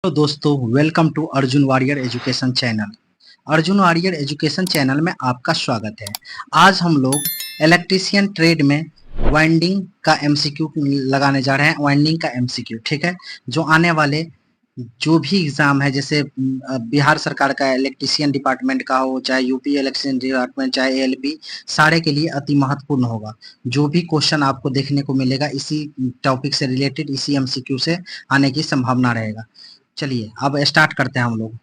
Hello दोस्तों, welcome to Arjun Warrior Education Channel. Arjun Warrior Education Channel में आपका स्वागत है। आज हम लोग इलेक्ट्रीशियन ट्रेड में वाइंडिंग का एमसीक्यू लगाने जा रहे हैं। वाइंडिंग का एमसीक्यू, ठीक है, जो आने वाले जो भी एग्जाम है, जैसे बिहार सरकार का इलेक्ट्रीशियन डिपार्टमेंट का हो, चाहे यूपी इलेक्ट्रीशियन डिपार्टमेंट, चाहे एएलपी, सारे के लिए अति महत्वपूर्ण होगा। जो भी क्वेश्चन आपको देखने को मिलेगा इसी टॉपिक से रिलेटेड, इसी एमसीक्यू से आने की संभावना रहेगा। चलिए अब स्टार्ट करते हैं हम लोग।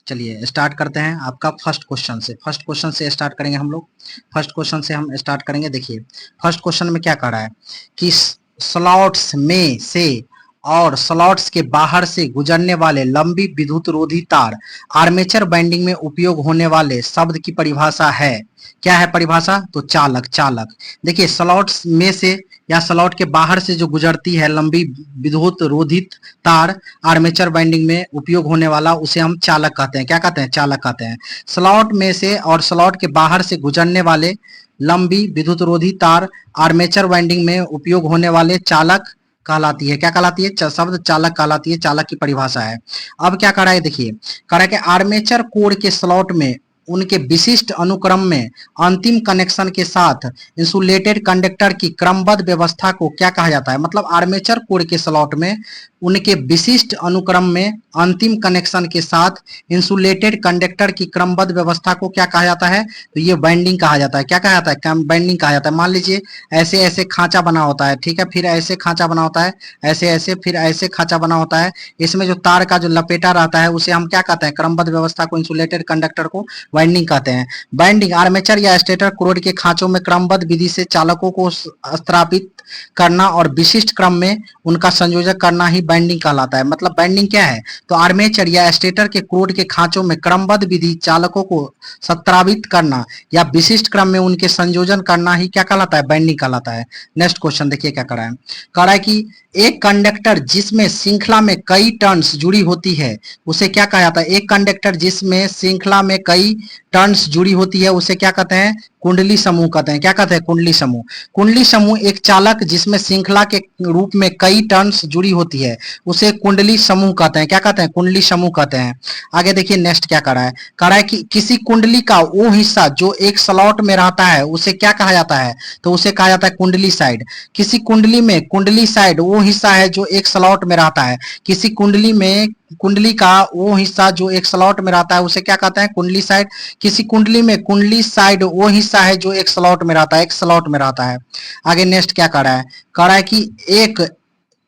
चलिए स्टार्ट करते हैं आपका फर्स्ट क्वेश्चन से। फर्स्ट क्वेश्चन से स्टार्ट करेंगे हम लोग। फर्स्ट क्वेश्चन से हम स्टार्ट करेंगे। देखिए फर्स्ट क्वेश्चन में क्या कह रहा है कि स्लॉट्स में से और स्लॉट्स के बाहर से गुजरने वाले लंबी विद्युत रोधी तार आर्मेचर बाइंडिंग में उपयोग होने वाले शब्द की परिभाषा है। क्या है परिभाषा? तो चालक। चालक देखिए, स्लॉट्स में से या स्लॉट के बाहर से जो गुजरती है लंबी विद्युत रोधित तार आर्मेचर बाइंडिंग में उपयोग होने वाला, उसे हम चालक कहते हैं। क्या कहते हैं? चालक कहते हैं। स्लॉट में से और स्लॉट के बाहर से गुजरने वाले लंबी विद्युत रोधी तार आर्मेचर बाइंडिंग में उपयोग होने वाले चालक कहलाती है। क्या कहलाती है? शब्द चालक कहलाती है। चालक की परिभाषा है। अब क्या करा है, देखिए करा है कि आर्मेचर कोर के स्लॉट में उनके विशिष्ट अनुक्रम में अंतिम कनेक्शन के साथ इंसुलेटेड कंडक्टर की क्रमबद्ध व्यवस्था को क्या कहा जाता है? मतलब आर्मेचर कोर के स्लॉट में उनके विशिष्ट अनुक्रम में अंतिम कनेक्शन के साथ इंसुलेटेड कंडक्टर की क्रमबद्ध व्यवस्था को क्या कहा जाता है? तो ये बाइंडिंग कहा जाता है। क्या कहा जाता है? बाइंडिंग कहा जाता है। मान लीजिए ऐसे ऐसे खांचा बना होता है, ठीक है, फिर ऐसे खांचा बना होता है, ऐसे ऐसे, फिर ऐसे खांचा बना होता है। इसमें जो तार का जो लपेटा रहता है उसे हम क्या कहते हैं? क्रमबद्ध व्यवस्था को, इंसुलेटेड कंडक्टर को बाइंडिंग कहते हैं। बाइंडिंग आर्मेचर या स्टेटर कोर के खांचों में क्रमबद्ध विधि से चालकों को स्थापित करना और विशिष्ट क्रम में उनका संयोजक करना ही बाइंडिंग कहलाता है। मतलब बाइंडिंग क्या है? तो आर्मेचर या स्टेटर के कोर के खांचों में क्रमबद्ध विधि चालकों को सत्रावित करना या विशिष्ट क्रम में उनके संयोजन करना ही क्या कहलाता है? बाइंडिंग कहलाता है। नेक्स्ट क्वेश्चन देखिए क्या करा है। करा है कि एक कंडक्टर जिसमें श्रृंखला में कई टर्न्स जुड़ी होती है उसे क्या कहा जाता है? एक कंडक्टर जिसमें श्रृंखला में कई टर्न्स जुड़ी होती है उसे क्या कहते हैं? कुंडली समूह कहते हैं। क्या कहते हैं? कुंडली समूह। कुंडली समूह एक चालक जिसमें श्रृंखला के रूप में कई टर्न्स जुड़ी होती है उसे कुंडली समूह कहते हैं। क्या कहते हैं? कुंडली समूह कहते हैं। आगे देखिए नेक्स्ट क्या करा है। करा है कि किसी कुंडली का वो हिस्सा जो एक स्लॉट में रहता है उसे क्या कहा जाता है? तो उसे कहा जाता है कुंडली साइड। किसी कुंडली में कुंडली साइड वो हिस्सा है जो एक स्लॉट में रहता है। किसी कुंडली में कुंडली का वो हिस्सा जो एक स्लॉट में रहता है उसे क्या कहते हैं? कुंडली साइड। किसी कुंडली में कुंडली साइड वो हिस्सा है जो एक स्लॉट में रहता है, एक स्लॉट में रहता है। आगे नेक्स्ट क्या कर रहा है? कर रहा है कि एक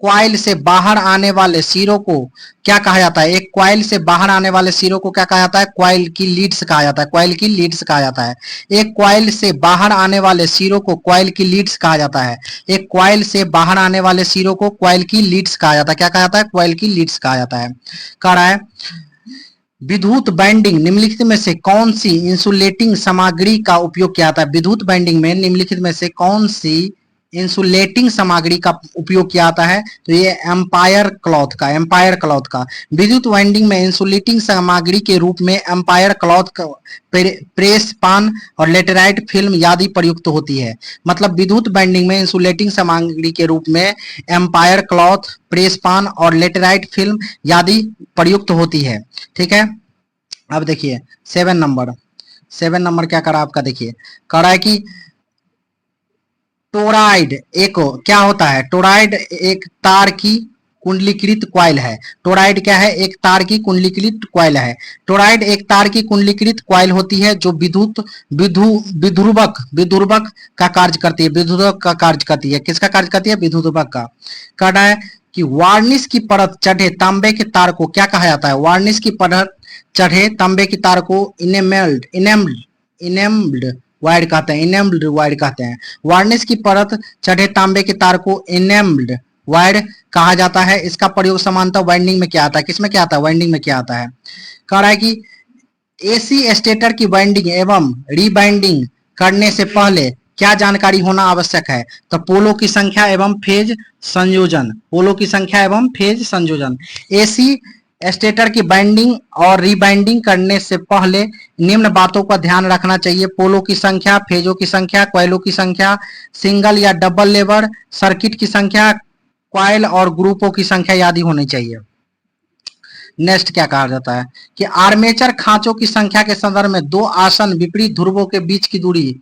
क्वाइल से बाहर आने वाले सिरों को क्या कहा जाता है? एक क्वाइल से बाहर आने वाले सिरों को क्या कहा जाता है? क्वाइल की लीड्स कहा जाता है। क्वाइल की लीड्स कहा जाता है। एक क्वाइल से बाहर आने वाले सिरों को क्वाइल की लीड्स कहा जाता है। एक क्वाइल से बाहर आने वाले सिरों को क्वाइल की लीड्स कहा जाता है। क्या कहा जाता है? क्वाइल की लीड्स कहा जाता है। कह रहा है विद्युत बाइंडिंग निम्नलिखित में से कौन सी इंसुलेटिंग सामग्री का उपयोग किया जाता है? विद्युत बाइंडिंग में निम्नलिखित में से कौन सी इंसुलेटिंग सामग्री का उपयोग किया जाता है? तो ये एम्पायर क्लॉथ का, एम्पायर क्लॉथ का। विद्युत वाइंडिंग में इंसुलेटिंग सामग्री के रूप में एम्पायर क्लॉथ, प्रेस पान और लेटेराइट फिल्म आदि प्रयुक्त होती है। मतलब विद्युत बाइंडिंग में इंसुलेटिंग सामग्री के रूप में एम्पायर क्लॉथ, प्रेस पान और लेटेराइट फिल्म आदि प्रयुक्त होती है। ठीक है। अब देखिए 7 नंबर क्या करा आपका? देखिए करा है कि टोराइड एक क्या होता है? टोराइड एक तार की कुंडलीकृत कॉइल है। टोराइड क्या है? एक तार की कुंडलीकृत कॉइल है। टोराइड एक तार की कुंडलीकृत कॉइल होती है जो विध्रुवक का कार्य करती है। विध्रुवक का कार्य करती है। किसका कार्य करती है? विध्रुवक का। कहना है कि वार्निश की परत चढ़े तांबे के तार को क्या कहा जाता है? वार्निश की परत चढ़े तांबे की तार को इनेम्ड वायर कहते हैं। इनेम्ड वायर कहते हैं। वार्निश की परत चढ़े तांबे के तार को इनेम्ड वायर कहा जाता है। इसका प्रयोग समानता वाइंडिंग में क्या आता है? किसमें क्या आता है? वाइंडिंग में क्या आता है? कह रहा है कि एसी स्टेटर की बाइंडिंग एवं रीबाइंडिंग करने से पहले क्या जानकारी होना आवश्यक है? तो पोलो की संख्या एवं फेज संयोजन। पोलो की संख्या एवं फेज संयोजन। एसी स्टेटर की बाइंडिंग और रीबाइंडिंग करने से पहले निम्न बातों का ध्यान रखना चाहिए: पोलो की संख्या, फेजों की संख्या, कॉइलों की संख्या, सिंगल या डबल लेवर सर्किट की संख्या, कॉइल और ग्रुपों की संख्या आदि होनी चाहिए। नेक्स्ट क्या कहा जाता है कि आर्मेचर खांचों की संख्या के संदर्भ में दो आसन विपरीत ध्रुवों के बीच की दूरी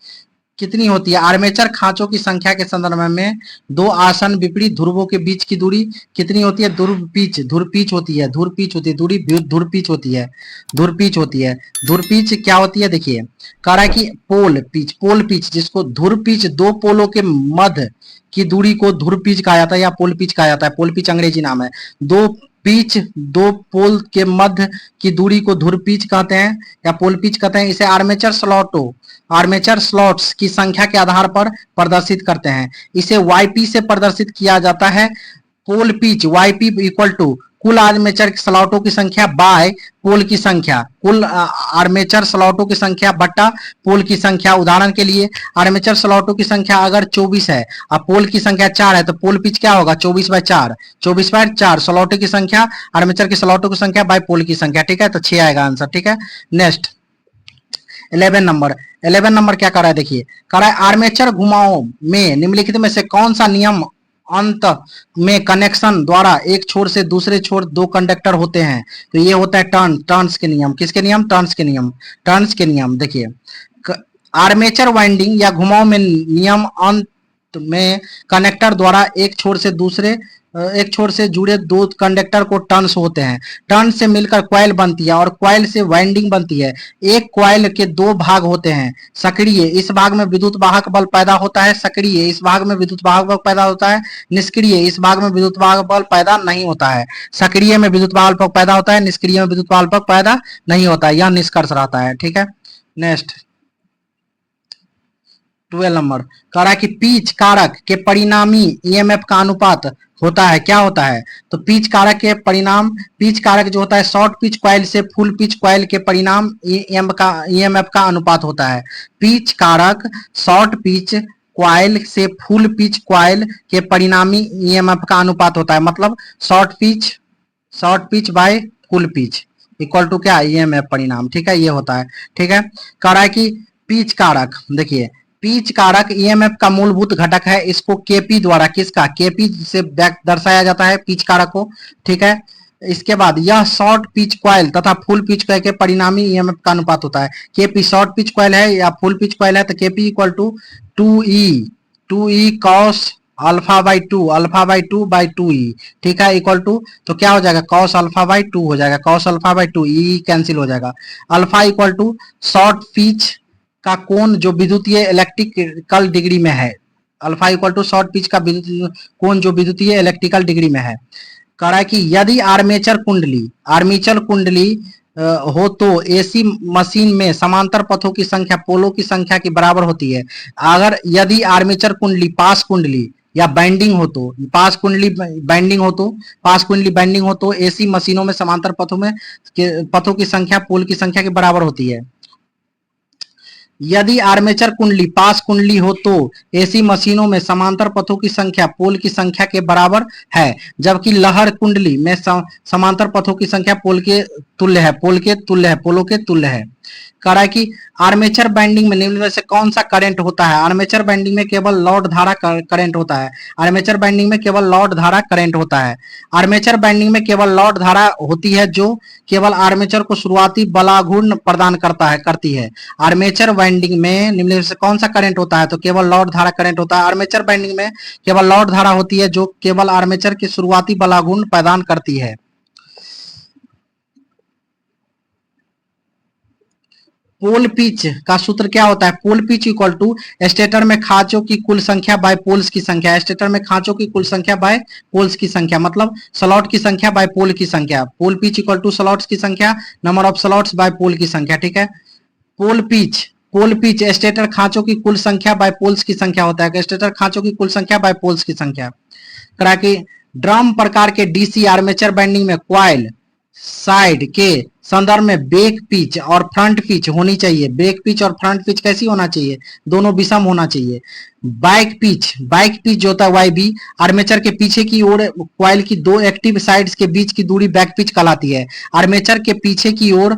कितनी होती है। आर्मेचर खांचों की संख्या के संदर्भ में दो आसन विपरीत ध्रुवों के बीच की दूरी कितनी होती है। धुरपीच होती है, धुरपीच होती है, दूरी धुरपीच होती है, धुरपीच होती है। धुरपीच क्या होती है, देखिए कह रहा है कि पोल पिच जिसको धुरपीच दो पोलों के मध्य की दूरी को धुरपीच कहा जाता है या पोल पिच कहा जाता है। पोल पिच अंग्रेजी नाम है। दो पोल के मध्य की दूरी को धुरपीच कहते हैं या पोल पिच कहते हैं। इसे आर्मेचर स्लॉट्स की संख्या के आधार पर प्रदर्शित करते हैं। इसे वाईपी से प्रदर्शित किया जाता है। Pole pitch YP equal to कुल आर्मेचर स्लॉटों की संख्या बाय पोल की संख्या, कुल आर्मेचर स्लॉटों की संख्या बट्टा पोल की संख्या। उदाहरण के लिए आर्मेचर स्लॉटों की संख्या अगर 24 है और पोल की संख्या 4 है तो पोल पिच क्या होगा 24/4 स्लॉटों की संख्या, आर्मेचर की स्लॉटों की संख्या बाय पोल की संख्या। ठीक है, तो 6 आएगा आंसर। ठीक है, नेक्स्ट 11 नंबर क्या कर रहा है, देखिए कर रहा है आर्मेचर घुमावों में निम्नलिखित में से कौन सा नियम अंत में कनेक्शन द्वारा एक छोर से दूसरे छोर दो कंडक्टर होते हैं। तो ये होता है टर्न्स के नियम। किसके नियम, टर्न्स के नियम। देखिए आर्मेचर वाइंडिंग या घुमाव में नियम अंत में कनेक्टर द्वारा एक छोर से जुड़े दो कंडक्टर को टर्न्स होते हैं। टर्न्स से मिलकर कॉइल बनती है और कॉइल से वाइंडिंग बनती है। एक कॉइल के दो भाग होते हैं। सक्रिय, इस भाग में विद्युत वाहक बल पैदा होता है। सक्रिय, इस भाग में विद्युत वाहक बल पैदा होता है। निष्क्रिय, इस भाग में विद्युत वाहक बल पैदा नहीं होता है। सक्रिय में विद्युत वाहक बल पैदा होता है, निष्क्रिय में विद्युत वाहक बल पैदा नहीं होता है। यह निष्कर्ष रहता है। ठीक है, नेक्स्ट 12 नंबर कह रहा है कि पिच कारक के परिणामी ईएमएफ का अनुपात होता है। क्या होता है, तो पिच कारक जो होता है शॉर्ट पिच कॉइल से फुल पिच कॉइल के परिणाम ईएमएफ का अनुपात होता है। पिच कारक शॉर्ट पिच कॉइल से फुल पिच कॉइल के परिणामी ईएमएफ का अनुपात होता है। मतलब short pitch by full pitch equal to क्या, ईएमएफ परिणाम। ठीक है, ये होता है। ठीक है, कह रहा है कि पिच कारक, देखिए पिच कारक ईएमएफ का मूलभूत घटक है। इसको केपी द्वारा, किसका, केपी से दर्शाया जाता है पिच कारक को। ठीक है, इसके बाद यह शॉर्ट पिच कॉइल तथा फुल पिच कॉइल के परिणामी ईएमएफ का अनुपात होता है। केपी शॉर्ट पिच कॉइल है या फुल पिच कॉइल है तो KP equal to 2e cos alpha by two E. ठीक है, इक्वल टू तो क्या हो जाएगा कॉस अल्फा बाई 2 हो जाएगा, cos alpha by 2, E cancel हो जाएगा। Alpha equal to short pitch का कोण जो विद्युतीय इलेक्ट्रिकल डिग्री में है। Alpha equal to short pitch का कोण जो विद्युतीय इलेक्ट्रिकल डिग्री में है। कह रहा है कि यदि आर्मेचर कुंडली हो तो एसी मशीन में समांतर पथों की संख्या पोलों की संख्या के बराबर होती है। अगर यदि आर्मेचर कुंडली पास कुंडली या बाइंडिंग हो तो पास कुंडली बाइंडिंग हो तो एसी मशीनों में समांतर पथों की संख्या पोल की संख्या के बराबर होती है। यदि आर्मेचर कुंडली पास कुंडली हो तो एसी मशीनों में समांतर पथों की संख्या पोल की संख्या के बराबर है, जबकि लहर कुंडली में समांतर पथों की संख्या पोलों के तुल्य है। कह रहा है कि आर्मेचर बाइंडिंग में निम्न में से कौन सा करंट होता है। आर्मेचर बाइंडिंग में केवल लॉर्ड धारा करंट होता है। आर्मेचर बाइंडिंग में केवल लॉर्ड धारा करंट होता है। आर्मेचर बाइंडिंग में केवल लॉर्ड धारा होती है जो केवल आर्मेचर को शुरुआती बलाघूर्ण प्रदान करती है। आर्मेचर बाइंडिंग में निम्न में से कौन सा करंट होता है, तो केवल लॉर्ड धारा करंट होता है। आर्मेचर बाइंडिंग में केवल लॉर्ड धारा होती है जो केवल आर्मेचर की शुरुआती बलाघूर्ण प्रदान करती है। पोल पिच का सूत्र क्या होता है, pole pitch equal to stator में खांचों की कुल संख्या बाय पोल्स की संख्या। स्टेटर में खांचों की कुल संख्या बाय पोल्स की संख्या, मतलब स्लॉट की संख्या बाय पोल की संख्या। Pole pitch equal to slots की संख्या, number of slots by pole की संख्या। ठीक है, पोल पिच स्टेटर खांचों की कुल संख्या बाय पोल्स की संख्या होता है। स्टेटर खांचों की कुल संख्या बाय पोल्स की संख्या। करा कि ड्रम प्रकार के डीसी आर्मेचर बाइंडिंग में कॉइल साइड के संदर्भ में बैक पिच और फ्रंट पिच होनी चाहिए। बैक पिच और फ्रंट पिच कैसी होना चाहिए, दोनों विषम होना चाहिए। बाइक पिच जो होता है वाई बी, आर्मेचर के पीछे की ओर कॉइल की दो एक्टिव साइड्स के बीच की दूरी बैक पिच कहलाती है। आर्मेचर के पीछे की ओर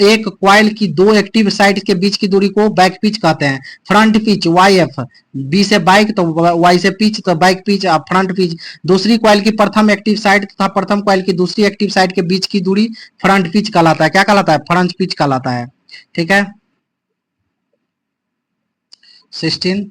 एक कॉइल की दो एक्टिव साइड के बीच की दूरी को बैक पिच कहते हैं। Front pitch Y F, B से बाइक तो वाई से पिच तो बाइक पिच फ्रंट पिच। दूसरी कॉइल की प्रथम एक्टिव साइड तथा प्रथम कॉइल की दूसरी एक्टिव साइड के बीच की दूरी फ्रंट पिच कहलाता है। क्या कहलाता है? फ्रंट पिच कहलाता है। ठीक है। 16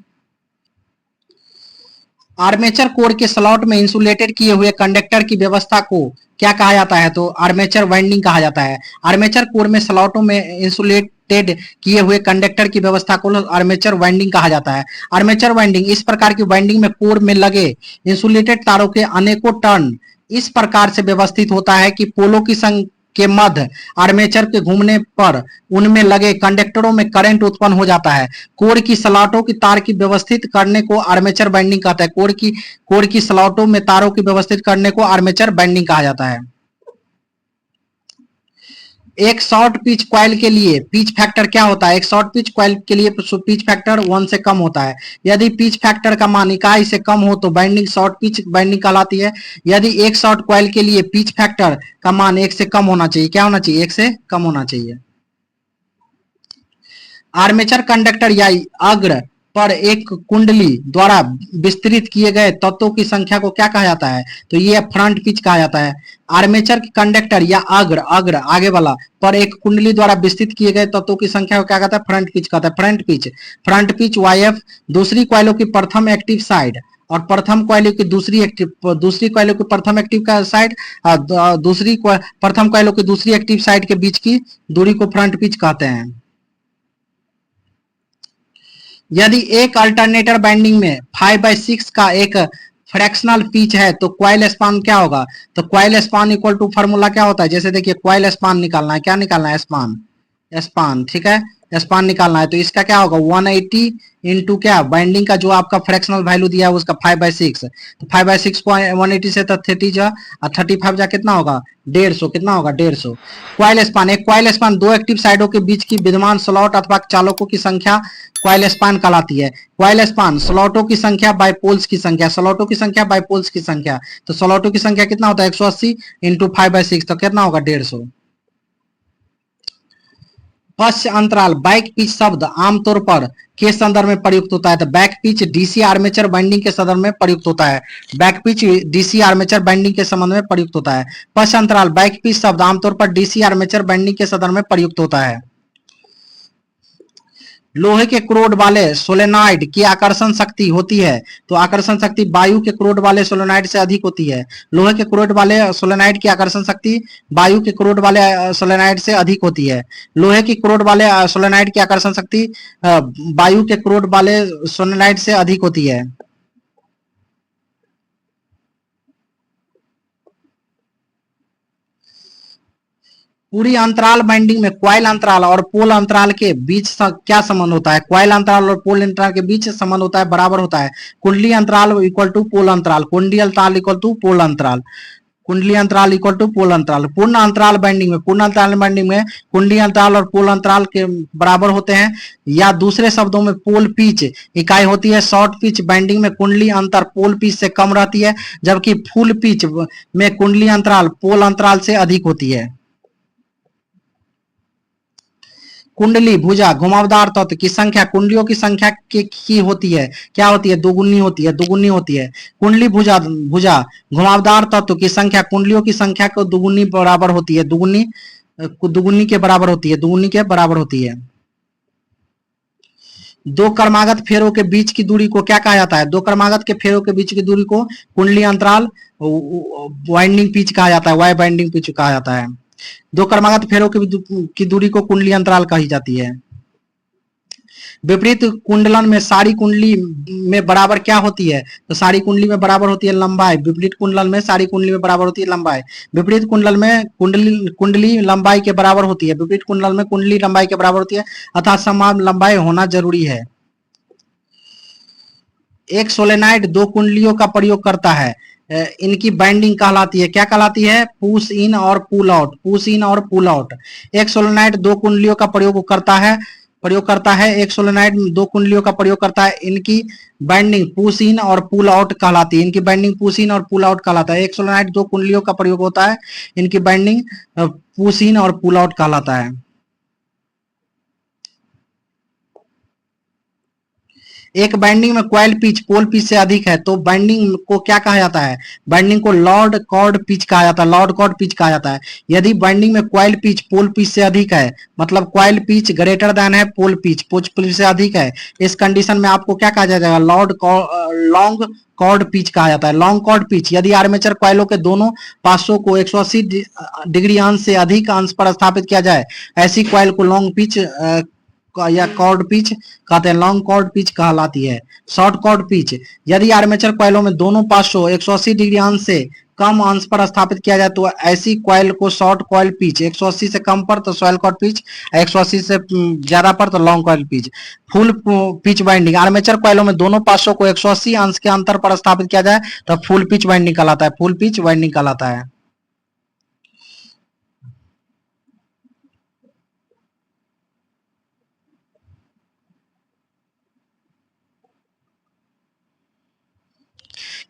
आर्मेचर कोर के स्लॉट में इंसुलेटेड किए हुए कंडक्टर की व्यवस्था को क्या कहा जाता है? तो आर्मेचर वाइंडिंग कहा जाता है। आर्मेचर कोर में स्लॉटों में इंसुलेटेड किए हुए कंडक्टर की व्यवस्था को आर्मेचर वाइंडिंग कहा जाता है। आर्मेचर वाइंडिंग इस प्रकार की वाइंडिंग में कोर में लगे इंसुलेटेड तारों के अनेकों टर्न इस प्रकार से व्यवस्थित होता है कि पोलों की संग के मध्य आर्मेचर के घूमने पर उनमें लगे कंडक्टरों में करंट उत्पन्न हो जाता है। कोर की स्लॉटों की तार की व्यवस्थित करने को आर्मेचर बाइंडिंग कहता है। कोर की स्लॉटों में तारों की व्यवस्थित करने को आर्मेचर बाइंडिंग कहा जाता है। एक शॉर्ट पिच कॉइल के लिए पिच फैक्टर क्या होता है? एक शॉर्ट पिच कॉइल के लिए पिच फैक्टर 1 से कम होता है। यदि पिच फैक्टर का मान इकाई से कम हो तो बाइंडिंग शॉर्ट पिच बाइंडिंग कहलाती है। यदि एक शॉर्ट कॉइल के लिए पिच फैक्टर का मान 1 से कम होना चाहिए। क्या होना चाहिए? 1 से कम होना चाहिए। आर्मेचर कंडक्टर या अग्र पर एक कुंडली द्वारा विस्तृत किए गए तत्वों की संख्या को क्या कहा जाता है? तो ये फ्रंट पिच कहा जाता है। आर्मेचर कंडक्टर या अग्र आगे वाला पर एक कुंडली द्वारा विस्तृत किए गए तत्वों की संख्या को क्या कहता है? फ्रंट पिच कहता है। फ्रंट पिच वाई एफ दूसरी कॉइलों की प्रथम एक्टिव साइड और प्रथम कॉइलों की दूसरी कॉइलों की प्रथम एक्टिव का साइड प्रथम कॉइलों की दूसरी एक्टिव साइड के बीच की दूरी को फ्रंट पिच कहते हैं। यदि एक अल्टरनेटर बाइंडिंग में 5/6 का एक फ्रैक्शनल पिच है तो कॉइल स्पान क्या होगा? तो coil span equal to formula क्या होता है? जैसे देखिए कॉइल स्पान निकालना है। क्या निकालना है? स्पान। ठीक है, स्पान निकालना है तो इसका क्या होगा? 180 इंटू क्या बाइंडिंग का जो आपका फ्रैक्शनल वैल्यू दिया है उसका 5/6, तो 5/6 को 180 से तो 30 जा और 35 जा कितना होगा? 150। कितना होगा? 150। कॉइल स्पान, एक कॉइल स्पान दो एक्टिव साइडों के बीच की विद्यमान स्लॉट अथवा चालकों की संख्या कॉइल स्पान कहलाती है। कॉइल स्पान स्लॉटों की संख्या बाय पोल्स की संख्या, स्लॉटों की संख्या बाय पोल्स की संख्या, तो स्लॉटों की संख्या कितना होता है? 180 इंटू 5/6 तो कितना होगा? 150। पश्च अंतराल बैक पिच शब्द आमतौर पर के संदर्भ में प्रयुक्त होता है? तो back pitch DC armature binding के संदर्भ में प्रयुक्त होता है। Back pitch DC armature binding के संबंध में प्रयुक्त होता है। पश्च अंतराल बैक पिच शब्द आमतौर पर डीसी आर्मेचर बाइंडिंग के संदर्भ में प्रयुक्त होता है। लोहे के क्रोड वाले सोलेनॉइड की आकर्षण शक्ति होती है तो आकर्षण शक्ति वायु के क्रोड वाले सोलेनॉइड से अधिक होती है। लोहे के क्रोड वाले सोलेनॉइड की आकर्षण शक्ति वायु के क्रोड वाले सोलेनॉइड से अधिक होती है। लोहे की क्रोड वाले सोलेनॉइड की आकर्षण शक्ति वायु के क्रोड वाले सोलेनॉइड से अधिक होती है। पूरी अंतराल बाइंडिंग में कॉइल अंतराल और पोल अंतराल के बीच क्या संबंध होता है? कॉइल अंतराल और पोल अंतराल के बीच संबंध होता है बराबर होता है। कुंडली अंतराल इक्वल टू पोल अंतराल, कुंडली अंतराल इक्वल टू पोल अंतराल, कुंडली अंतराल इक्वल टू पोल अंतराल। पूर्ण अंतराल बाइंडिंग में कुंडली अंतराल और पोल अंतराल के बराबर होते हैं, या दूसरे शब्दों में पोल पिच इकाई होती है। शॉर्ट पिच बाइंडिंग में कुंडली अंतर पोल पिच से कम रहती है, जबकि फुल पिच में कुंडली अंतराल पोल अंतराल से अधिक होती है। कुंडली भुजा घुमावदार तत्व की संख्या कुंडलियों की संख्या की होती है। क्या होती है? दोगुनी होती है। कुंडली भुजा भुजा घुमावदार तत्व की संख्या कुंडलियों की संख्या को दुगुनी बराबर होती है। दुगुनी के बराबर होती है। दो क्रमागत फेरों के बीच की दूरी को क्या कहा जाता है? दो क्रमागत के फेरों के बीच की दूरी को कुंडली अंतराल वाइंडिंग पिच कहा जाता है, वाई बाइंडिंग पिच कहा जाता है। दो क्रमागत फेरों की दूरी को कुंडली अंतराल कही जाती है। विपरीत कुंडलन में सारी कुंडली में बराबर क्या होती है? तो सारी कुंडली में बराबर होती है लंबाई। विपरीत कुंडलन में सारी कुंडली में बराबर होती है लंबाई। विपरीत कुंडल में कुंडली लंबाई के बराबर होती है। विपरीत कुंडल में कुंडली लंबाई के बराबर होती है, अर्थात समान लंबाई होना जरूरी है। एक सोलेनाइड दो कुंडलियों का प्रयोग करता है, इनकी बाइंडिंग कहलाती है। क्या कहलाती है? पुश इन और पुल आउट। एक सोलेनाइड दो कुंडलियों का प्रयोग करता है, प्रयोग करता है, एक सोलेनॉइड दो कुंडलियों का प्रयोग करता है। इनकी बाइंडिंग पुश इन और पुल आउट कहलाती है। इनकी बाइंडिंग पुश इन और पुल आउट कहलाता है। एक सोलेनॉइड दो कुंडलियों का प्रयोग होता है, इनकी बाइंडिंग पुश इन और पुल आउट कहलाता है। एक बाइंडिंग में कॉइल पिच पोल पिच से अधिक है तो बाइंडिंग को क्या कहा जाता है? बाइंडिंग को लॉर्ड कॉर्ड पिच कहा जाता है, लॉर्ड कॉर्ड पिच कहा जाता है। यदि बाइंडिंग में कॉइल पिच पोल पिच से अधिक है, मतलब कॉइल पिच ग्रेटर देन है पोल पिच से अधिक है, इस कंडीशन में आपको क्या कहा जाएगा? लॉन्ग कॉर्ड पिच कहा जाता है। लॉन्ग कॉर्ड पिच यदि आर्मेचर कॉइलों के दोनों पासों को 180 डिग्री अंश से अधिक अंश पर स्थापित किया जाए, ऐसी कॉइल को लॉन्ग पिच या कॉर्ड पिच कहते हैं, लॉन्ग कॉर्ड पिच कहलाती है। शॉर्ट कॉर्ड पिच यदि आर्मेचर कॉइलों में दोनों पासों 180 डिग्री अंश से कम अंश पर स्थापित किया जाए तो ऐसी कॉइल को शॉर्ट कॉइल पिच, 180 से कम पर तो शॉर्ट कॉर्ड पिच, 180 से ज्यादा पर तो long coil pitch. Full pitch binding armature कॉइलों में दोनों पासों को 180 अंश के अंतर पर स्थापित किया जाए तो फुल पिच बाइंडिंग कहलाता है, फुल पिच बाइंडिंग कहलाता है।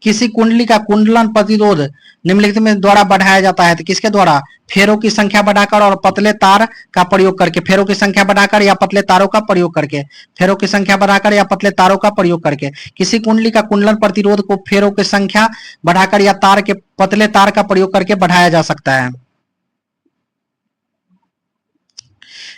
किसी कुंडली का कुंडलन प्रतिरोध निम्नलिखित में द्वारा बढ़ाया जाता है तो किसके द्वारा? फेरों की संख्या बढ़ाकर और पतले तार का प्रयोग करके। फेरों की संख्या बढ़ाकर या पतले तारों का प्रयोग करके। फेरों की संख्या बढ़ाकर या पतले तारों का प्रयोग करके किसी कुंडली का कुंडलन प्रतिरोध को फेरों की संख्या बढ़ाकर या तार के पतले तार का प्रयोग करके बढ़ाया जा सकता है।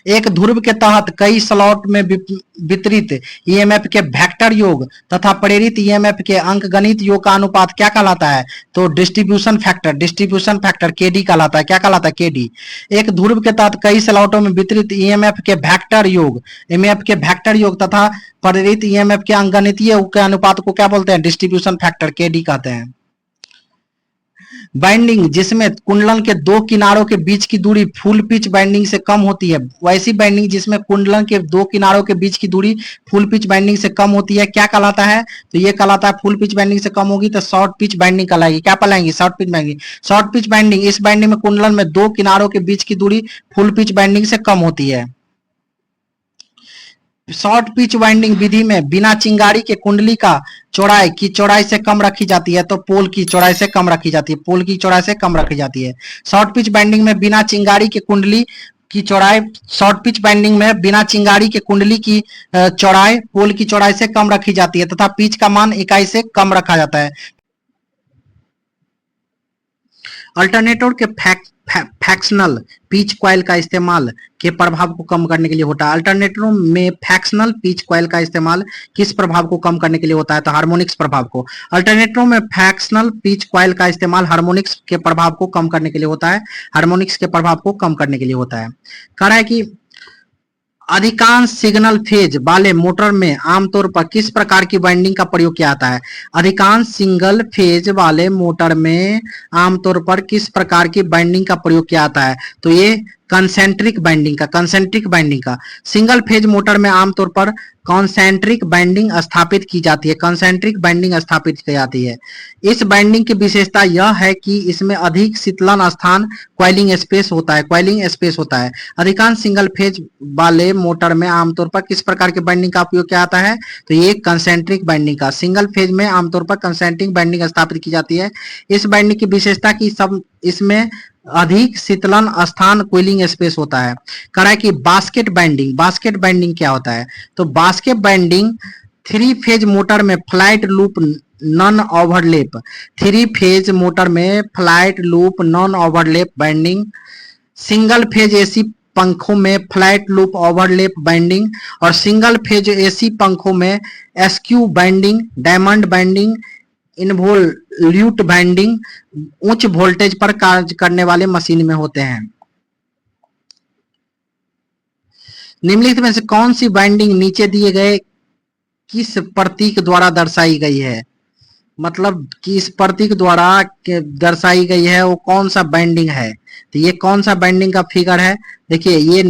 एक ध्रुव के तहत कई स्लॉट में वितरित ईएमएफ के वेक्टर योग तथा प्रेरित ईएमएफ के अंकगणित योग का अनुपात क्या कहलाता है? तो डिस्ट्रीब्यूशन फैक्टर केडी कहलाता है। क्या कहलाता है? केडी। एक ध्रुव के तहत कई स्लॉटों में वितरित ईएमएफ के वेक्टर योग तथा प्रेरित ईएमएफ के अंकगणितीय योग के अनुपात को क्या बोलते हैं? डिस्ट्रीब्यूशन फैक्टर केडी कहते हैं। बाइंडिंग जिसमें कुंडलन के दो किनारों के बीच की दूरी फुल पिच बाइंडिंग से कम होती है, वैसी बाइंडिंग जिसमें कुंडलन के दो किनारों के बीच की दूरी फुल पिच बाइंडिंग से कम होती है, क्या कहलाता है? तो ये कहलाता है फुल पिच बाइंडिंग से कम होगी तो शॉर्ट पिच बाइंडिंग कहलाएगी। क्या कहलाएगी? Short pitch binding. Short pitch binding इस बाइंडिंग में कुंडलन में दो किनारों के बीच की दूरी फुल पिच बाइंडिंग से कम होती है। शॉर्ट पिच वाइंडिंग विधि में बिना चिंगारी के कुंडली का चौड़ाई की चौड़ाई से कम रखी जाती है तो पोल की चौड़ाई से कम रखी जाती है, पोल की चौड़ाई से कम रखी जाती है। शॉर्ट पिच बाइंडिंग में बिना चिंगारी के कुंडली की चौड़ाई शॉर्ट पिच बाइंडिंग में बिना चिंगारी के कुंडली की चौड़ाई पोल की चौड़ाई से कम रखी जाती है तथा पिच का मान इकाई से कम रखा जाता है। अल्टरनेटर के फ्रैक्शनल पिच कॉइल का इस्तेमाल के प्रभाव को कम करने के लिए होता है। अल्टरनेटरों में फ्रैक्शनल पिच कॉइल का इस्तेमाल किस प्रभाव को कम करने के लिए होता है? तो हार्मोनिक्स प्रभाव को। अल्टरनेटरों में फ्रैक्शनल पिच कॉइल का इस्तेमाल हार्मोनिक्स के प्रभाव को कम करने के लिए होता है, हार्मोनिक्स के प्रभाव को कम करने के लिए होता है। कह रहा है कि अधिकांश सिग्नल फेज वाले मोटर में आमतौर पर किस प्रकार की वाइंडिंग का प्रयोग किया जाता है? अधिकांश सिंगल फेज वाले मोटर में आमतौर पर किस प्रकार की वाइंडिंग का प्रयोग किया जाता है? तो ये कंसेंट्रिक बाइंडिंग का। सिंगल फेज मोटर में आमतौर पर कॉन्सेंट्रिक बाइंडिंग स्थापित की जाती है, कंसेंट्रिक बाइंडिंग स्थापित की जाती है। इस बाइंडिंग की विशेषता यह है कि इसमें अधिक शीतलन स्थान कॉइलिंग स्पेस होता है। अधिकांश सिंगल फेज वाले मोटर में आमतौर पर किस प्रकार की बाइंडिंग का उपयोग किया जाता है? तो ये कंसेंट्रिक बाइंडिंग का। सिंगल फेज में आमतौर पर कंसेंट्रिक बाइंडिंग स्थापित की जाती है। इस बाइंडिंग की विशेषता की सब इसमें अधिक शीतलन स्थान कूलिंग स्पेस होता है। कह रहा है कि बास्केट बाइंडिंग क्या होता है? तो basket binding three phase motor में flight loop non overlap, three phase motor में flight loop non overlap binding, single phase AC पंखों में फ्लैट लूप ओवरलैप बाइंडिंग और सिंगल फेज एसी पंखों में SQ binding, diamond binding, involute binding उच्च voltage पर कार्य करने वाले मशीन में होते हैं। निम्नलिखित में से कौन सी बाइंडिंग नीचे दिए गए किस प्रतीक द्वारा दर्शाई गई है? मतलब कि इस प्रतीक द्वारा दर्शाई गई है वो कौन सा बाइंडिंग है? तो ये कौन सा बाइंडिंग का फिगर है? देखिए ये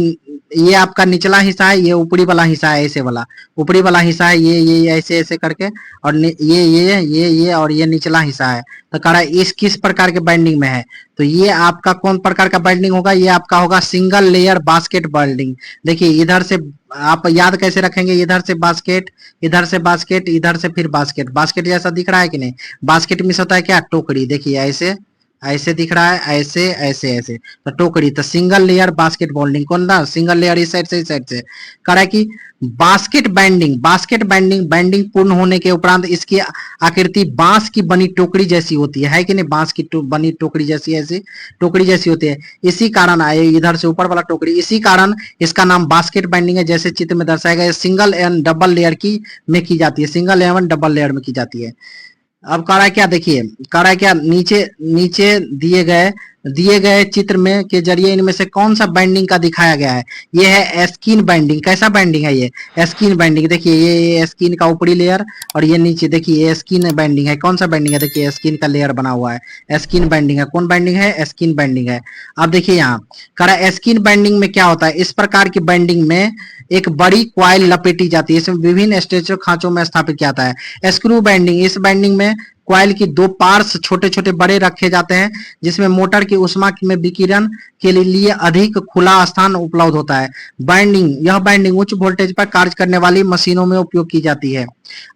ये आपका निचला हिस्सा है, ये ऊपरी वाला हिस्सा है, ऐसे वाला ऊपरी वाला हिस्सा है, ये ऐसे ऐसे करके, और ये और ये निचला हिस्सा है। तो कह रहा है इस किस प्रकार के बाइंडिंग में है, तो ये आपका कौन प्रकार का बाइंडिंग होगा, ये आपका होगा सिंगल लेयर बास्केट बाइंडिंग। देखिए इधर से आप याद कैसे रखेंगे, इधर से बास्केट, इधर से बास्केट, इधर से फिर बास्केट, बास्केट जैसा दिख रहा है कि नहीं, बास्केट में होता है क्या, टोकरी, देखिए ऐसे ऐसे दिख रहा है, ऐसे ऐसे ऐसे, तो टोकरी, तो सिंगल लेयर बास्केट बाइंडिंग कौन था, सिंगल लेयर इस साइड से इस साइड से। कह रहा है कि basket binding, basket binding, binding पूर्ण होने के उपरांत इसकी आकृति बांस की बनी टोकरी जैसी होती है कि नहीं, बांस की बनी टोकरी जैसी, ऐसी टोकरी जैसी होती है। इसी कारण आए इधर से ऊपर वाला टोकरी, इसी कारण इसका नाम बास्केट बाइंडिंग है, जैसे चित्र में दर्शाया गया। सिंगल एंड डबल लेयर की में की जाती है, सिंगल एवं डबल लेयर में की जाती है। अब कह रहा है क्या, देखिए कह रहा है क्या, नीचे नीचे दिए गए चित्र में के जरिए इनमें से कौन सा बाइंडिंग का दिखाया गया है। ये है स्किन बाइंडिंग। कैसा बाइंडिंग है ये, स्किन बाइंडिंग। देखिए ये स्किन का ऊपरी लेयर और ये नीचे, देखिए ये स्किन बाइंडिंग है। कौन सा बाइंडिंग है, देखिए स्किन का लेयर बना हुआ है, स्किन बाइंडिंग है। कौन बाइंडिंग है, स्किन बाइंडिंग है। अब देखिए यहाँ कह रहा है स्किन बाइंडिंग में क्या होता है, इस प्रकार की बाइंडिंग में एक बड़ी क्वाइल लपेटी जाती है, इसमें विभिन्न स्ट्रेचर खांचों में स्थापित किया जाता है। स्क्रू बाइंडिंग, इस बाइंडिंग में क्वाइल की दो पार्स छोटे छोटे बड़े रखे जाते हैं, जिसमें मोटर की उष्मा में विकिरण के लिए अधिक खुला स्थान उपलब्ध होता है। बाइंडिंग, यह बाइंडिंग उच्च वोल्टेज पर कार्य करने वाली मशीनों में उपयोग की जाती है।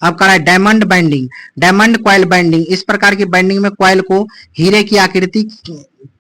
अब कह रहा है diamond binding, diamond coil binding, इस प्रकार की बाइंडिंग में क्वाइल को हीरे की आकृति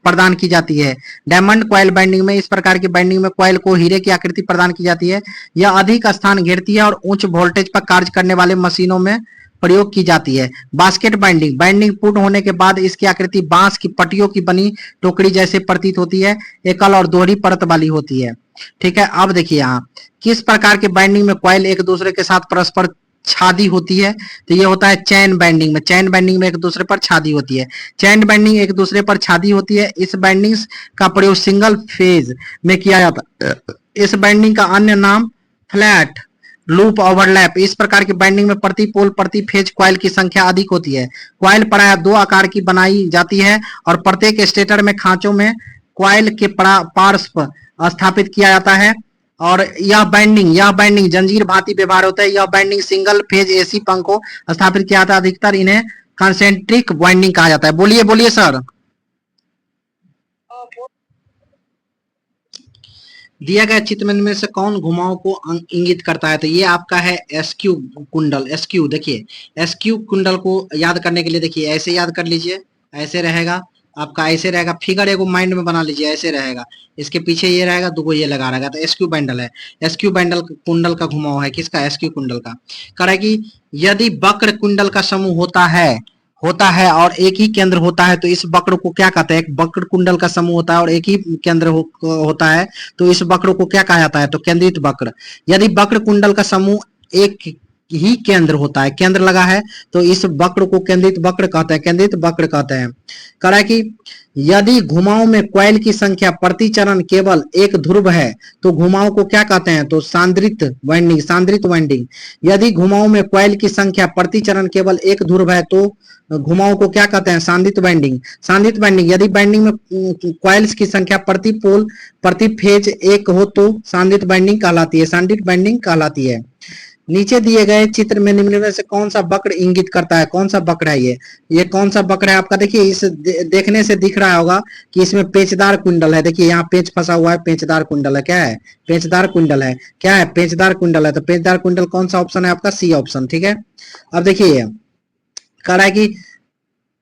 प्रदान की जाती है। डायमंड क्वाइल बाइंडिंग में, इस प्रकार की बाइंडिंग में क्वाइल को हीरे की आकृति प्रदान की जाती है। यह अधिक स्थान घेरती है और उच्च वोल्टेज पर कार्य करने वाले मशीनों में प्रयोग की जाती है। बास्केट बाइंडिंग, बाइंडिंग पूर्ण होने के बाद इसकी आकृति बांस की पट्टियों की बनी टोकरी जैसे प्रतीत होती है, एकल और दोहरी परत वाली होती है। ठीक है, अब देखिए यहाँ किस प्रकार के बाइंडिंग में क्वाइल एक दूसरे के साथ परस्पर छादी होती है, तो ये होता है चैन बाइंडिंग में। चैन बाइंडिंग में एक दूसरे पर छादी होती है, चैन बाइंडिंग एक दूसरे पर छादी होती है। इस बाइंडिंग का प्रयोग सिंगल फेज में किया जाता है। इस बाइंडिंग का अन्य नाम फ्लैट लूप ओवरलैप। इस प्रकार की बाइंडिंग में प्रति पोल प्रति फेज क्वाइल की संख्या अधिक होती है। क्वाइल प्रायः दो आकार की बनाई जाती है और प्रत्येक स्टेटर में खांचों में क्वाइल के पार्श्व स्थापित किया जाता है। और यह बाइंडिंग जंजीर भांति व्यवहार होता है। यह बाइंडिंग सिंगल फेज एसी पंखों स्थापित किया जाता है। अधिकतर इन्हें कंसेंट्रिक बाइंडिंग कहा जाता है। बोलिए बोलिए सर। दिया गया चित्र में से कौन घुमाव को इंगित करता है, तो ये आपका है एसक्यू कुंडल। एसक्यू, देखिए एसक्यू कुंडल को याद करने के लिए देखिए ऐसे याद कर लीजिए, ऐसे रहेगा आपका, ऐसे रहेगा फिगर, एगो माइंड में बना लीजिए, ऐसे रहेगा, इसके पीछे ये रहेगा, दो ये लगा रहेगा, तो एसक्यू बैंडल है। एसक्यू बैंडल कुंडल का घुमाव है, किसका, एसक्यू कुंडल का। कह रहा है कि यदि वक्र कुंडल का समूह होता है और एक ही केंद्र होता है, तो इस वक्र को क्या कहते हैं, एक वक्र कुंडल का समूह होता है और एक ही केंद्र होता है, तो इस वक्र को क्या कहा जाता है, तो केंद्रित वक्र। यदि वक्र कुंडल का समूह एक ही केंद्र होता है, केंद्र लगा है, तो इस वक्र को केंद्रित वक्र कहते हैं, केंद्रित वक्र कहते हैं। कह रहा है कि यदि घुमाव में क्वाइल की संख्या प्रति चरण केवल एक ध्रुव है, तो घुमाव को क्या कहते हैं, तो सांद्रित वाइंडिंग, सांद्रित वाइंडिंग। यदि घुमाव में क्वाइल की संख्या प्रति चरण केवल एक ध्रुव है, तो घुमाव को क्या कहते हैं, सांद्रित वाइंडिंग। सांद्रित वाइंडिंग, यदि बाइंडिंग में क्वाइल्स की संख्या प्रति पोल प्रति फेज एक हो, तो सांद्रित वाइंडिंग कहलाती है, सांद्रित वाइंडिंग कहलाती है। नीचे दिए गए चित्र में निम्न में से कौन सा वक्र इंगित करता है, कौन सा वक्र है ये कौन सा वक्र है आपका। देखिए इस देखने से दिख रहा होगा कि इसमें पेचदार कुंडल है। देखिए यहाँ पेच फंसा हुआ है, पेचदार कुंडल है। क्या है, पेचदार कुंडल है। क्या है, पेचदार कुंडल है। तो पेचदार कुंडल कौन सा ऑप्शन है आपका, सी ऑप्शन। ठीक है, अब देखिए कह रहा है कि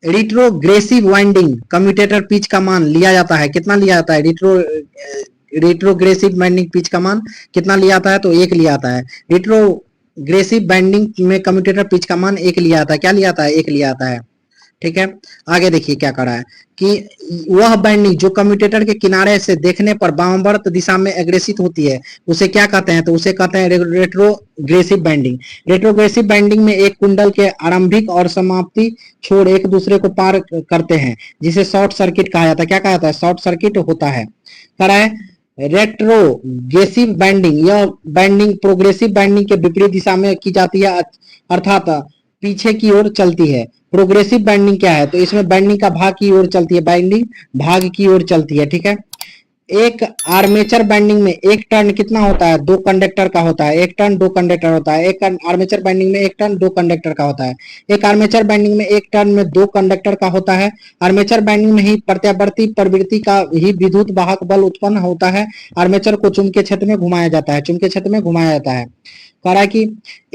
रिट्रोग्रेसिव वाइंडिंग कम्यूटेटर पिच का मान लिया जाता है, कितना लिया जाता है, रिट्रोग्रेसिव वाइंडिंग पिच का मान कितना लिया जाता है, तो 1 लिया जाता है। रिट्रोग्रेसिव वाइंडिंग में कम्यूटेटर पिच का मान 1 लिया जाता है। क्या लिया जाता है, 1 लिया जाता है। ठीक है, आगे देखिए क्या कर रहा है कि वह बाइंडिंग जो कम्यूटेटर के किनारे से देखने पर वामावर्त दिशा में अग्रेसित होती है, उसे क्या कहते हैं, तो उसे कहते हैं रेट्रोग्रेसिव बाइंडिंग। रेट्रोग्रेसिव बाइंडिंग में एक कुंडल के आरंभिक और समाप्ति छोर एक दूसरे को पार करते हैं, जिसे शॉर्ट सर्किट कहा जाता है। क्या कहा जाता है, शॉर्ट सर्किट होता है। कह रहा है रेट्रोग्रेसिव बाइंडिंग, यह बाइंडिंग प्रोग्रेसिव बाइंडिंग के विपरीत दिशा में की जाती है, अर्थात पीछे की ओर चलती है। प्रोग्रेसिव बाइंडिंग क्या है, तो इसमें बाइंडिंग का भाग की ओर चलती है, बाइंडिंग भाग की ओर चलती है। ठीक है, एक आर्मेचर बाइंडिंग में एक टर्न कितना होता है, 2 कंडक्टर का होता है, एक टर्न 2 कंडक्टर होता है। एक आर्मेचर बाइंडिंग में एक टर्न 2 कंडक्टर का होता है। एक आर्मेचर बाइंडिंग में एक टर्न में 2 कंडक्टर का होता है। आर्मेचर बाइंडिंग में ही प्रत्यावर्ती प्रवृत्ति का ही विद्युत वाहक बल उत्पन्न होता है। आर्मेचर को चुंबकीय क्षेत्र में घुमाया जाता है, चुंबकीय क्षेत्र में घुमाया जाता है। कह रहा है कि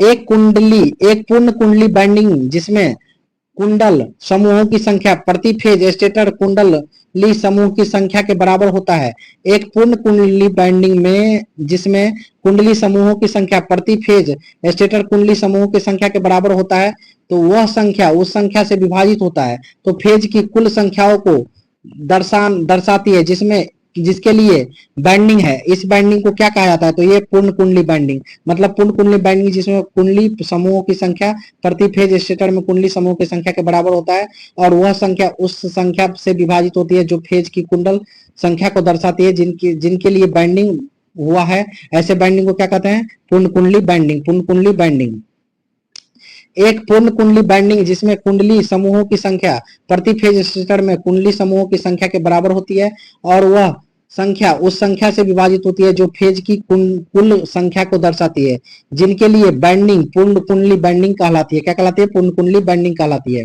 एक पूर्ण कुंडली बाइंडिंग जिसमें कुंडल समूहों की संख्या प्रति फेज स्टेटर कुंडली समूह की संख्या के बराबर होता है। एक पूर्ण कुंडली बाइंडिंग में जिसमें कुंडली समूहों की संख्या प्रति फेज स्टेटर कुंडली समूहों की संख्या के बराबर होता है, तो वह संख्या उस संख्या से विभाजित होता है, तो फेज की कुल संख्याओं को दर्शाती है जिसमें जिसके लिए बाइंडिंग है। इस बाइंडिंग को क्या कहा जाता है, तो ये पूर्ण कुंडली बाइंडिंग, मतलब पूर्ण कुंडली बाइंडिंग जिसमें कुंडली समूहों की संख्या प्रति फेज स्टेटर में कुंडली समूह की संख्या के बराबर होता है और वह संख्या उस संख्या से विभाजित होती है जो फेज की कुंडल संख्या को दर्शाती है जिनके लिए बाइंडिंग हुआ है। ऐसे बाइंडिंग को क्या कहते हैं, पूर्ण कुंडली बाइंडिंग। पूर्ण कुंडली बाइंडिंग एक पूर्ण कुंडली बाइंडिंग जिसमें कुंडली समूहों की संख्या प्रति फेज स्टेटर में कुंडली समूहों की संख्या के बराबर होती है और वह संख्या उस संख्या से विभाजित होती है जो फेज की कुल संख्या को दर्शाती है, जिनके लिए बाइंडिंग पूर्ण कुंडली बाइंडिंग कहलाती है। क्या कहलाती है, पूर्ण कुंडली बाइंडिंग कहलाती है।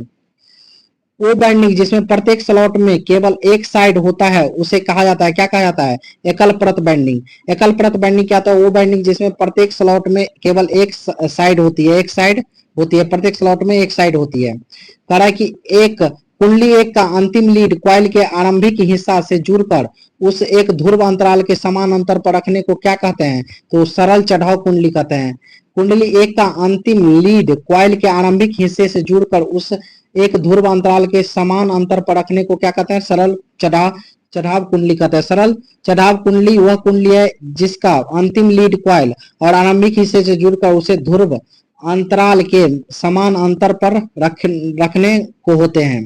वो बाइंडिंग जिसमें प्रत्येक स्लॉट में केवल एक साइड होता है उसे कहा जाता है, क्या कहा जाता है, एकल परत बाइंडिंग। एकल परत बाइंडिंग क्या होता है, वो बाइंडिंग जिसमें प्रत्येक स्लॉट में केवल एक साइड होती है, एक साइड होती है, प्रत्येक स्लॉट में एक साइड होती है। कह रहा है कि एक कुंडली एक का अंतिम लीड कॉइल के आरंभिक हिस्सा से जुड़कर उस एक ध्रुव अंतराल के समान अंतर पर रखने को क्या कहते हैं, तो सरल चढ़ाव कुंडली कहते हैं। कुंडली एक का अंतिम लीड कॉइल के आरंभिक हिस्से से जुड़कर उस एक ध्रुव अंतराल के समान अंतर पर रखने को क्या कहते हैं, सरल चढ़ाव कुंडली कहते हैं। सरल चढ़ाव कुंडली वह कुंडली है जिसका अंतिम लीड कॉइल और आरंभिक हिस्से से जुड़कर उसे ध्रुव अंतराल के समान अंतर पर रखने को होते हैं।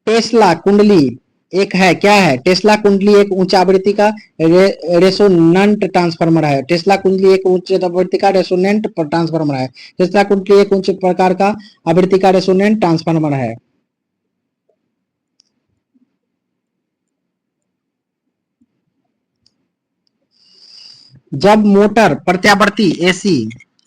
टेस्ला कुंडली एक है, क्या है, टेस्ला कुंडली एक उच्च आवृत्ति का रेसोनेंट ट्रांसफार्मर है। टेस्ला कुंडली एक उच्च आवृत्ति का रेसोनेंट ट्रांसफार्मर है। टेस्ला कुंडली एक उच्च प्रकार का आवृत्ति का रेसोनेंट ट्रांसफार्मर है। जब मोटर प्रत्यावर्ती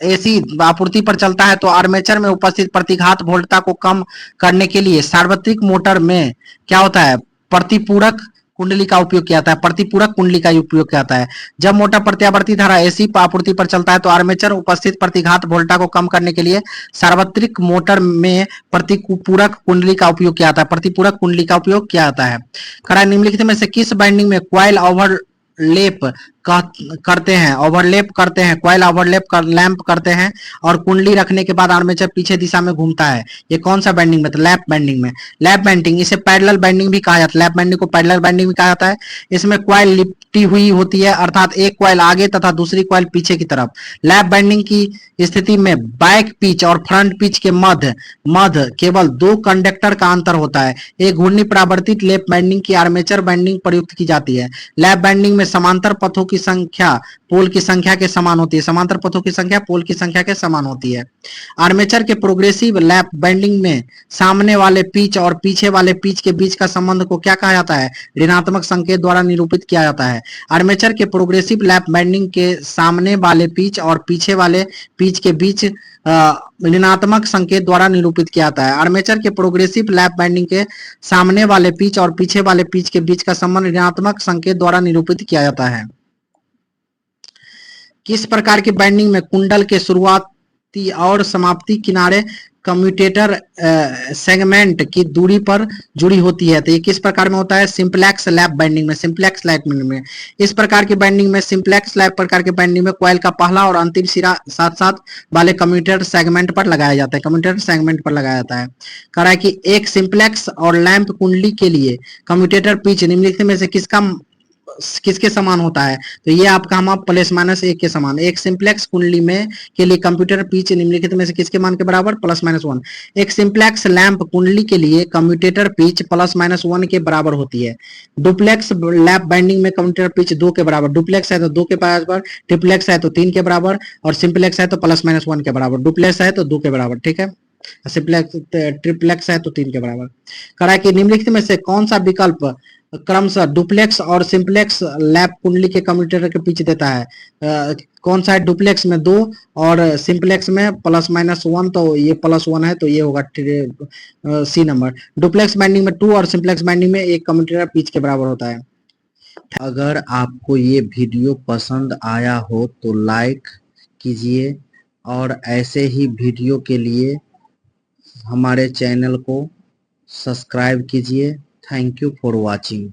एसी आपूर्ति पर चलता है तो आर्मेचर में उपस्थित प्रतिघात वोल्टता को कम करने के लिए सार्वत्रिक मोटर में क्या होता है, प्रतिपूरक कुंडली का उपयोग किया जाता है। प्रतिपूरक कुंडली का उपयोग किया जाता है। जब मोटर प्रत्यावर्ती धारा एसी आपूर्ति पर चलता है तो आर्मेचर उपस्थित प्रतिघात वोल्टता को कम करने के लिए सार्वत्रिक मोटर में प्रतिपूरक कुंडली का उपयोग किया जाता है। प्रतिपूरक कुंडली का उपयोग किया जाता है। निम्नलिखित में से किस बाइंडिंग में कॉइल ओवरलैप करते हैं, ओवरलैप करते हैं, कॉइल ओवरलैप लैंप करते हैं और कुंडली रखने के बाद आर्मेचर पीछे दिशा में घूमता है, ये कौन सा बाइंडिंग में, तो लैप बाइंडिंग में। लैप बाइंडिंग इसे पैरेलल बाइंडिंग भी कहा जाता है। लैप बाइंडिंग को पैरेलल बाइंडिंग भी कहा जाता है। इसमें कॉइल लिपटी हुई होती है, अर्थात एक कॉइल आगे तथा दूसरी कॉइल पीछे की तरफ। लैप बाइंडिंग की स्थिति में बैक पिच और फ्रंट पिच के मध्य केवल 2 कंडक्टर का अंतर होता है। एक घूर्णी परावर्तित लैप बाइंडिंग की आर्मेचर बाइंडिंग प्रयुक्त की जाती है। लैप बाइंडिंग में समांतर पथों की संख्या पोल की संख्या के समान होती है। समांतर पथों की संख्या पोल की संख्या के समान होती है। आर्मेचर के प्रोग्रेसिव लैप बाइंडिंग में सामने वाले पिच और पीछे वाले पिच के बीच का संबंध को क्या कहा जाता है, ऋणात्मक संकेत द्वारा निरूपित किया जाता है। आर्मेचर के प्रोग्रेसिव लैप बाइंडिंग के सामने वाले पिच और पीछे वाले पिच के बीच ऋणात्मक संकेत द्वारा निरूपित किया जाता है। आर्मेचर के प्रोग्रेसिव लैप बाइंडिंग के सामने वाले पिच और पीछे वाले पिच के बीच का संबंध ऋणात्मक संकेत द्वारा निरूपित किया जाता है। किस प्रकार की बाइंडिंग में कुंडल के शुरुआती और समाप्ति किनारे कम्यूटेटर सेगमेंट की दूरी पर जुड़ी होती है, तो ये किस प्रकार में होता है, सिंप्लेक्स लैप बाइंडिंग में। सिंप्लेक्स लैप बाइंडिंग में इस प्रकार की बाइंडिंग में सिंप्लेक्स लैप प्रकार की बाइंडिंग में कॉइल का पहला और अंतिम सिरा साथ साथ वाले कम्यूटेटर सेगमेंट पर लगाया जाता है। कम्यूटेटर सेगमेंट पर लगाया जाता है। कह रहा है कि एक सिंप्लेक्स और लैंप कुंडली के लिए कम्यूटेटर पिच निम्नलिखित में से किसके समान होता है, तो ये आपका हम प्लस माइनस 1 के समान। एक सिंप्लेक्स कुंडली में के लिए कंप्यूटर पिच निम्नलिखित में से किसके मान के बराबर, प्लस माइनस 1। एक सिंप्लेक्स लैंप कुंडली के लिए कम्यूटेटर पिच प्लस माइनस 1 के बराबर होती है। डुप्लेक्स लैप बाइंडिंग में कम्यूटेटर पिच 2 के बराबर। डुप्लेक्स है तो 2 के बराबर, ट्रिप्लेक्स है तो 3 के बराबर और सिंप्लेक्स है तो प्लस माइनस 1 के बराबर। डुप्लेक्स है तो 2 के बराबर, ठीक है। ट्रिप्लेक्स है तो 3 के बराबर। कह रहा है कि निम्नलिखित में से कौन सा विकल्प क्रमशः डुप्लेक्स और सिंपलेक्स लैप कुंडली के कम्यूटेटर के पिच देता है। कौन सा है? डुप्लेक्स में 2 और सिंपलेक्स में +-1, तो ये +1 है, तो ये होगा सी नंबर। डुप्लेक्स बाइंडिंग में 2 और सिंपलेक्स बाइंडिंग में एक कम्यूटेटर पिच के बराबर होता है। अगर आपको ये वीडियो पसंद आया हो तो लाइक कीजिए और ऐसे ही वीडियो के लिए हमारे चैनल को सब्सक्राइब कीजिए। Thank you for watching.